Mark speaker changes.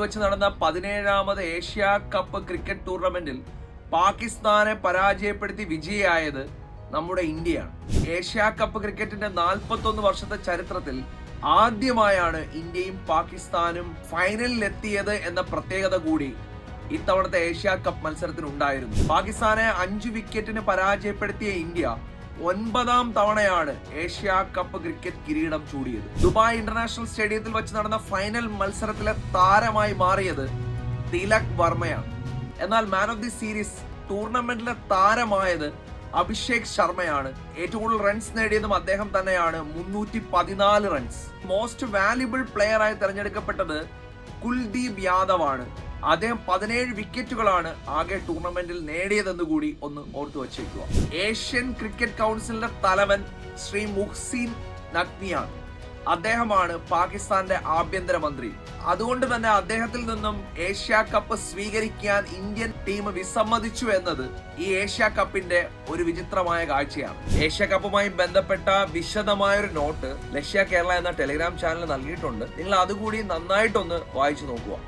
Speaker 1: വെച്ച് നടന്ന 17ാമത് Asia cup cricket ടൂർണമെന്റിൽ പാകിസ്ഥാനെ പരാജയപ്പെടുത്തി വിജയിയായത് നമ്മുടെ ഇന്ത്യയാണ്. ഏഷ്യ കപ്പ് ക്രിക്കറ്റിന്റെ 41 വർഷത്തെ ചരിത്രത്തിൽ ആദ്യമായാണ് ഇന്ത്യയും പാകിസ്ഥാനും ഫൈനലിൽ എത്തിയത് എന്ന പ്രത്യേകത കൂടി ഇത്തവണത്തെ ഏഷ്യ കപ്പ് മത്സരത്തിനുണ്ടായിരുന്നു. പാകിസ്ഥാനെ 5 വിക്കറ്റിന് പരാജയപ്പെടുത്തിയ ഇന്ത്യ 9ാം തവണയാണ് ഏഷ്യ കപ്പ് ക്രിക്കറ്റ് കിരീടം ചൂടിയത്. ദുബായ് ഇന്റർനാഷണൽ സ്റ്റേഡിയത്തിൽ വെച്ച് നടന്ന ഫൈനൽ മത്സരത്തിലെ താരമായി മാറിയത് തിലക് വർമ്മയാണ്. എന്നാൽ മാൻ ഓഫ് ദി സീരീസ് ടൂർണമെന്റിലെ താരമായത് അഭിഷേക് ശർമ്മയാണ്. ഏറ്റവും കൂടുതൽ റൺസ് നേടിയതും അദ്ദേഹം തന്നെയാണ്, 314 റൺസ്. മോസ്റ്റ് വാല്യുബിൾ പ്ലെയർ ആയി തെരഞ്ഞെടുക്കപ്പെട്ടത് കുൽദീപ് യാദവ് ആണ്. അദ്ദേഹം 17 വിക്കറ്റുകളാണ് ആകെ ടൂർണമെന്റിൽ നേടിയതെന്ന് കൂടി ഒന്ന് ഓർത്തു വച്ചേക്കുക. ഏഷ്യൻ ക്രിക്കറ്റ് കൗൺസിലിന്റെ തലവൻ ശ്രീ മുഹ്സിൻ നഖ്വിയാണ്. അദ്ദേഹമാണ് പാകിസ്ഥാന്റെ ആഭ്യന്തരമന്ത്രി. അതുകൊണ്ട് തന്നെ അദ്ദേഹത്തിൽ നിന്നും ഏഷ്യ കപ്പ് സ്വീകരിക്കാൻ ഇന്ത്യൻ ടീം വിസമ്മതിച്ചു എന്നത് ഈ ഏഷ്യ കപ്പിന്റെ ഒരു വിചിത്രമായ കാഴ്ചയാണ്. ഏഷ്യ കപ്പുമായി ബന്ധപ്പെട്ട വിശദമായൊരു നോട്ട് ലക്ഷ്യ കേരള എന്ന ടെലിഗ്രാം ചാനൽ നൽകിയിട്ടുണ്ട്. നിങ്ങൾ അതുകൂടി നന്നായിട്ടൊന്ന് വായിച്ചു നോക്കുക.